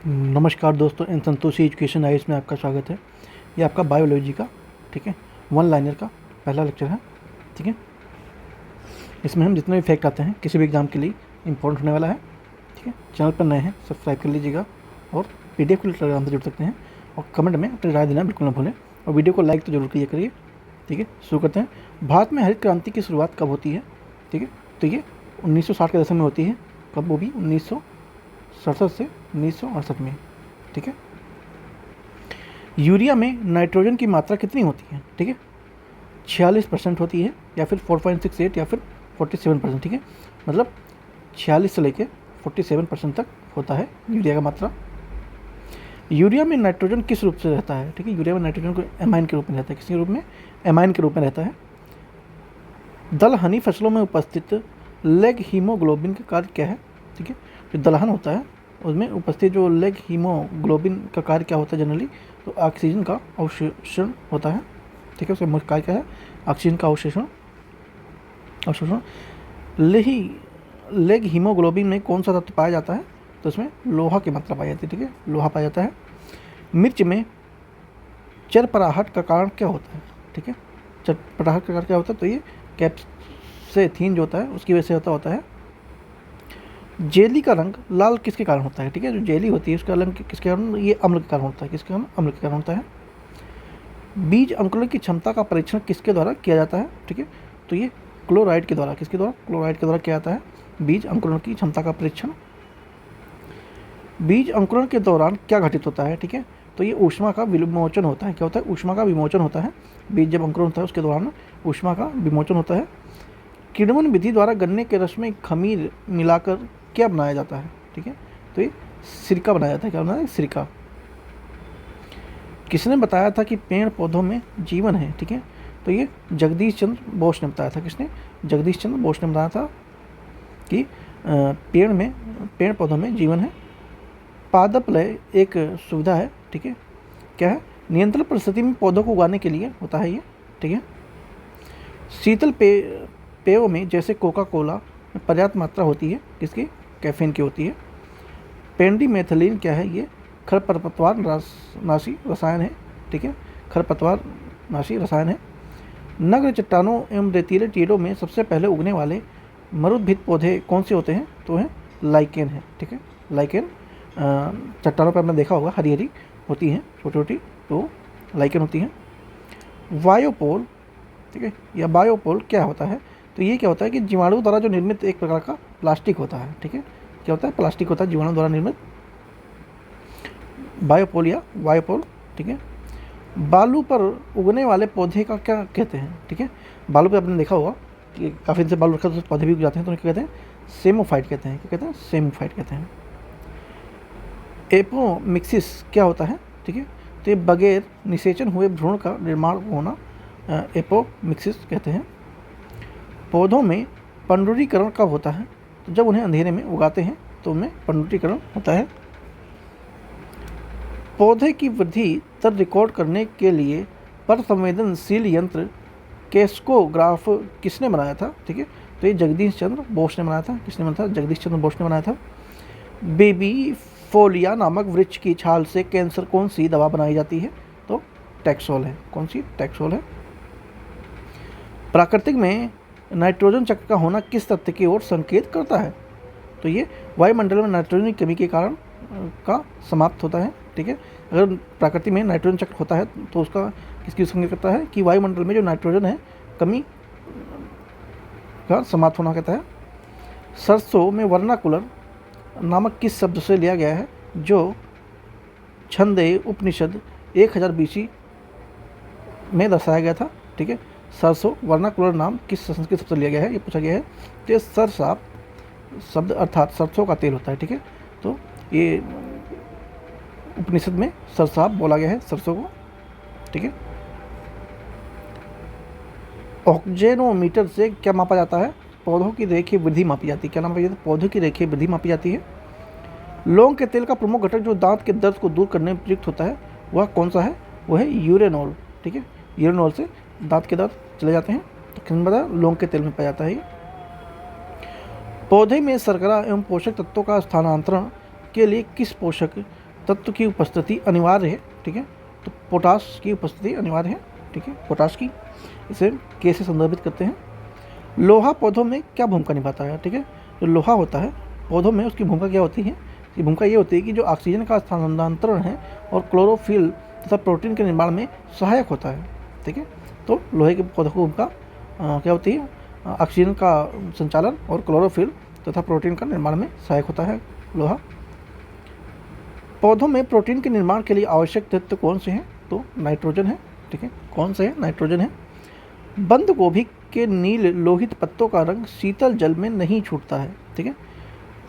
नमस्कार दोस्तों, इन Santoshi education ice में आपका स्वागत है। ये आपका बायोलॉजी का, ठीक है, वन लाइनर का पहला लेक्चर है। ठीक है, इसमें हम जितने भी फैक्ट आते हैं किसी भी एग्जाम के लिए इंपॉर्टेंट होने वाला है। ठीक है, चैनल पर नए हैं सब्सक्राइब कर लीजिएगा और PDF के लिए टेलीग्राम से जुड़ सकते हैं और कमेंट में अपनी राय देना बिल्कुल ना भूलें और वीडियो को लाइक तो जरूर करिए। ठीक है, शुरू करते हैं। भारत में हरित क्रांति की शुरुआत कब होती है? ठीक है, तो ये 1960 के दशक में होती है। कब? वो भी 1967 से 1968 में। ठीक है, यूरिया में नाइट्रोजन की मात्रा कितनी होती है? ठीक है, 46% होती है या फिर 4.68 या फिर 47%। ठीक है, मतलब 46 से लेकर 47% तक होता है यूरिया का मात्रा। यूरिया में नाइट्रोजन किस रूप से रहता है? ठीक है, यूरिया में नाइट्रोजन को एमाइन के रूप में रहता है। किस रूप में? एमाइन के रूप में रहता है। दलहनी फसलों में उपस्थित लेग हीमोग्लोबिन का कार्य क्या है? ठीक है, जो दलहन होता है उसमें उपस्थित जो लेग हीमोग्लोबिन का कार्य क्या होता है जनरली? तो ऑक्सीजन का अवशोषण होता है। ठीक है, उसका मुख्य कार्य क्या है? ऑक्सीजन का अवशोषण। लेग हीमोग्लोबिन में कौन सा तत्व पाया जाता है? तो इसमें लोहा की मात्रा पाई जाती है। ठीक है, लोहा पाया जाता है। मिर्च में चरपराहट का कारण क्या होता है? ठीक है, चरपराहट का कारण क्या होता है? तो ये कैप्सेथीन जो होता है उसकी वजह से होता है। जेली का रंग लाल किसके कारण होता है? ठीक है, जो जेली होती है उसका रंग किसके कारण? ये अम्ल के कारण होता है। किसके कारण? अम्ल के कारण होता है। बीज अंकुरण की क्षमता का परीक्षण किसके द्वारा किया जाता है? ठीक है, तो ये क्लोराइड के द्वारा। किसके द्वारा? क्लोराइड के द्वारा किया जाता है बीज अंकुरण की क्षमता का परीक्षण। बीज अंकुरण के दौरान क्या घटित होता है? ठीक है, तो ये ऊष्मा का विमोचन होता है। क्या होता है? ऊष्मा का विमोचन होता है। बीज जब अंकुरण होता है उसके दौरान ऊष्मा का विमोचन होता है। किण्वन विधि द्वारा गन्ने के रस में खमीर मिलाकर क्या बनाया जाता है? ठीक है, तो ये सिरका बनाया जाता है। क्या बनाया है? सिरका। किसने बताया था कि पेड़ पौधों में जीवन है? ठीक है, तो ये जगदीश चंद्र बोस ने बताया था। किसने? जगदीश चंद्र बोस ने बताया था कि पेड़ पौधों में जीवन है। पादप लय एक सुविधा है। ठीक है, क्या है? नियंत्रण परिस्थिति में पौधों को उगाने के लिए होता है ये। ठीक है, शीतल पेयों में जैसे कोका कोला में पर्याप्त मात्रा होती है किसकी? कैफीन की होती है। पेंडिमेथिलीन क्या है? ये खरपतवार नाशी रसायन है। ठीक है, खरपतवार नाशी रसायन है। नग्न चट्टानों एवं रेतीले टीलों में सबसे पहले उगने वाले मरुद्भिद पौधे कौन से होते हैं? तो है लाइकेन है। ठीक है, लाइकेन चट्टानों पर आपने देखा होगा हरी हरी होती हैं, छोटी छोटी, तो लाइकेन होती हैं। वायोपोल, ठीक है, या बायोपोल क्या होता है? तो ये क्या होता है कि जीवाणु द्वारा जो निर्मित एक प्रकार का प्लास्टिक होता है। ठीक है, क्या होता है? प्लास्टिक होता है जीवाणु द्वारा निर्मित, बायोपोल या वायोपोल। ठीक है, बालू पर उगने वाले पौधे का क्या कहते हैं? ठीक है, बालू पे आपने देखा होगा कि काफ़ी दिन से बालू रखा तो पौधे भी उग जाते हैं, तो उन्हें क्या कहते हैं? सेमोफाइट कहते हैं। क्या कहते हैं? सेमोफाइट कहते हैं। एपोमिक्सिस क्या होता है? ठीक है, तो ये बगैर निषेचन हुए भ्रूण का निर्माण होना एपोमिक्सिस कहते हैं। पौधों में पंडुरीकरण कब होता है? तो जब उन्हें अंधेरे में उगाते हैं तो उनमें पंडुरीकरण होता है। पौधे की वृद्धि दर रिकॉर्ड करने के लिए पर संवेदनशील यंत्र कैस्कोग्राफ किसने बनाया था? ठीक है, तो ये जगदीश चंद्र बोस ने बनाया था। किसने बनाया था? जगदीश चंद्र बोस ने बनाया था। बेबी फोलिया नामक वृक्ष की छाल से कैंसर कौन सी दवा बनाई जाती है? तो टैक्सोल है। कौन सी? टैक्सोल है। प्राकृतिक में नाइट्रोजन चक्र का होना किस तथ्य की ओर संकेत करता है? तो ये वायुमंडल में नाइट्रोजन की कमी के कारण का समाप्त होता है। ठीक है, अगर प्रकृति में नाइट्रोजन चक्र होता है तो उसका किसकी संकेत करता है? कि वायुमंडल में जो नाइट्रोजन है कमी का समाप्त होना कहता है। सरसों में वर्नाकुलर नामक किस शब्द से लिया गया है जो छंदे उपनिषद 1000 BC में दर्शाया गया था? ठीक है, सरसों वर्नाकुलर नाम किस संस्कृत शब्द से लिया गया है? ये पूछा गया है। तो ये सरसाप शब्द अर्थात सरसों का तेल होता है। ठीक है, तो ये उपनिषद में सरसाप बोला गया है सरसों को। ठीक है, ऑक्जेनोमीटर से क्या मापा जाता है? पौधों की रेखीय वृद्धि मापी जाती है। क्या नाम है? पौधों की रेखीय वृद्धि मापी जाती है। लौंग के तेल का प्रमुख घटक जो दांत के दर्द को दूर करने में प्रयुक्त होता है वह कौन सा है? वह है यूरेनॉल। ठीक है, यूरेनॉल से दांत के दर्द चले जाते हैं। तो किन बताया? लौंग के तेल में पाया जाता है ये। पौधे में शर्करा एवं पोषक तत्वों का स्थानांतरण के लिए किस पोषक तत्व की उपस्थिति अनिवार्य है, ठीक है। तो पोटाश की उपस्थिति अनिवार्य है, ठीक है, पोटाश की। इसे के से संदर्भित करते हैं। लोहा पौधों में क्या भूमिका निभाता है, ठीक है। जो लोहा होता है पौधों में, उसकी भूमिका क्या होती है? इसकी भूमिका ये होती है कि जो ऑक्सीजन का स्थानांतरण है और क्लोरोफिल तथा प्रोटीन के निर्माण में सहायक होता है, ठीक है। तो लोहे के पौधों की भूमिका क्या होती है? ऑक्सीजन का संचालन और क्लोरोफिल तथा प्रोटीन का निर्माण में सहायक होता है लोहा। पौधों में प्रोटीन के निर्माण के लिए आवश्यक तत्व कौन से हैं? तो नाइट्रोजन है, ठीक है। कौन से हैं? नाइट्रोजन है। बंद गोभी के नील लोहित पत्तों का रंग शीतल जल में नहीं छूटता है, ठीक है,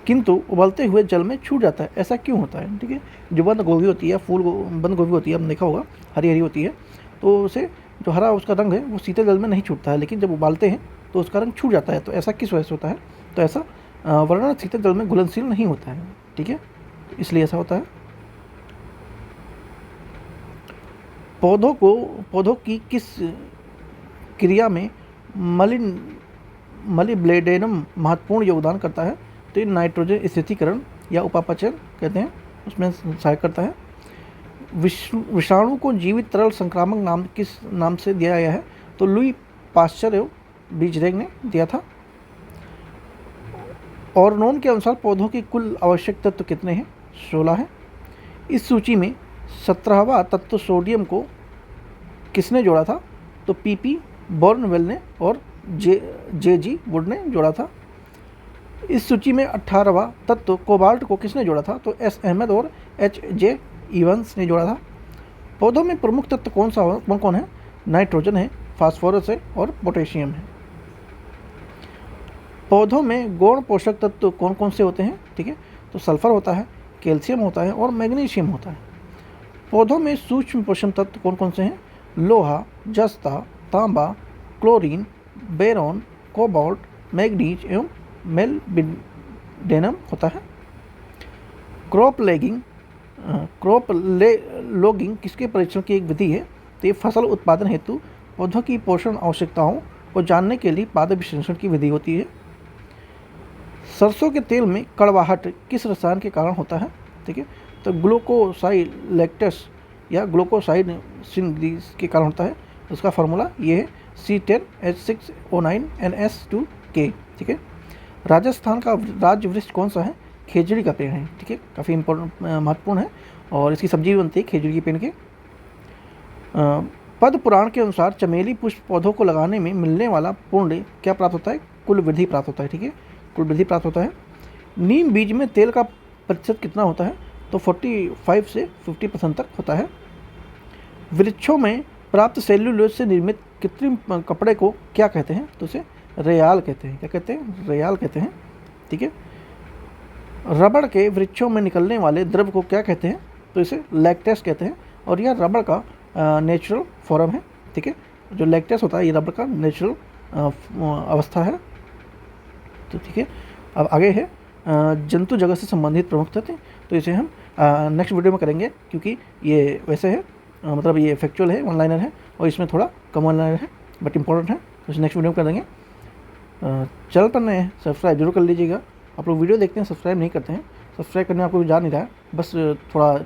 किंतु उबलते हुए जल में छूट जाता है। ऐसा क्यों होता है? ठीक है, जो बंद गोभी होती है, बंद गोभी होती है, आपने देखा होगा हरी हरी होती है, तो उसे जो हरा उसका रंग है वो शीतल जल में नहीं छूटता है, लेकिन जब उबालते हैं तो उसका रंग छूट जाता है। तो ऐसा किस वजह से होता है? तो ऐसा वर्ण शीतल जल में घुलनशील नहीं होता है, ठीक है, इसलिए ऐसा होता है। पौधों की किस क्रिया में मलिब्लेडेनम महत्वपूर्ण योगदान करता है? तो ये नाइट्रोजन स्थिरीकरण या उपापचय कहते हैं, उसमें सहायक करता है। विषाणु को जीवित तरल संक्रामक नाम किस नाम से दिया गया है? तो लुई पास्चर एवं बीजरेग ने दिया था। ऑर्नोन के अनुसार पौधों के कुल आवश्यक तत्व कितने हैं? 16 हैं। इस सूची में 17वां तत्व सोडियम को किसने जोड़ा था? तो पीपी बॉर्नवेल ने और जे वुड ने जोड़ा था। इस सूची में 18वां तत्व कोबाल्ट को किसने जोड़ा था? तो एस अहमद और एच जे इवंस ने जोड़ा था। पौधों में प्रमुख तत्व कौन है? नाइट्रोजन है, फास्फोरस है और पोटेशियम है। पौधों में गौण पोषक तत्व कौन कौन से होते हैं? ठीक है, तो सल्फर होता है, कैल्शियम होता है और मैग्नीशियम होता है। पौधों में सूक्ष्म पोषक तत्व कौन कौन से हैं? लोहा, जस्ता, तांबा, क्लोरीन, बेरोन, कोबाल्ट, मैग्नीज एवं मेलबिडेनम होता है। क्रॉप लॉगिंग किसके परीक्षण की एक विधि है? तो ये फसल उत्पादन हेतु पौधों की पोषण आवश्यकताओं को जानने के लिए पादप विश्लेषण की विधि होती है। सरसों के तेल में कड़वाहट किस रसायन के कारण होता है? ठीक है, तो ग्लूकोसाइलेक्टस या ग्लूकोसाइड सिंथेसिस के कारण होता है। उसका फार्मूला ये है C10H6O9NS2K। ठीक है, राजस्थान का राज्य वृक्ष कौन सा है? खेजड़ी का पेड़ है। ठीक है, काफ़ी महत्वपूर्ण है और इसकी सब्जी भी बनती है खेजड़ी के पेड़ के। पद्म पुराण के अनुसार चमेली पुष्प पौधों को लगाने में मिलने वाला पुण्य क्या प्राप्त होता है? कुल वृद्धि प्राप्त होता है। ठीक है, कुल वृद्धि प्राप्त होता है। नीम बीज में तेल का प्रतिशत कितना होता है? तो 45 से 50% तक होता है। वृक्षों में प्राप्त सेल्यूलोज से निर्मित कृत्रिम कपड़े को क्या कहते हैं? तो उसे रेयाल कहते हैं। क्या कहते हैं? रेयाल कहते हैं। ठीक है, रबड़ के वृक्षों में निकलने वाले द्रव को क्या कहते हैं? तो इसे लैक्टेस कहते हैं और यह रबड़ का नेचुरल फॉर्म है। ठीक है, जो लैक्टेस होता है ये रबड़ का नेचुरल अवस्था है। तो ठीक है, अब आगे है जंतु जगत से संबंधित प्रमुख तथ्य। तो इसे हम नेक्स्ट वीडियो में करेंगे, क्योंकि ये वैसे है मतलब ये फैक्चुअल है, वन लाइनर है और इसमें थोड़ा कम वन लाइनर है बट इम्पोर्टेंट है, तो इसे नेक्स्ट वीडियो में कर देंगे। चैनल पर नए हैं सब्सक्राइब जरूर कर लीजिएगा। आप लोग वीडियो देखते हैं सब्सक्राइब नहीं करते हैं, सब्सक्राइब करने में आपको जा नहीं रहा है, बस थोड़ा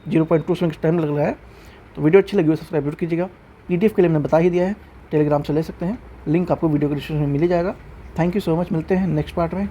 0.2 सेकंड टाइम लग रहा है। तो वीडियो अच्छी लगी हो सब्सक्राइब जरूर कीजिएगा। PDF के लिए मैंने बता ही दिया है, टेलीग्राम से ले सकते हैं, लिंक आपको वीडियो के डिस्क्रिप्शन में मिल ही जाएगा। थैंक यू सो मच, मिलते हैं नेक्स्ट पार्ट में।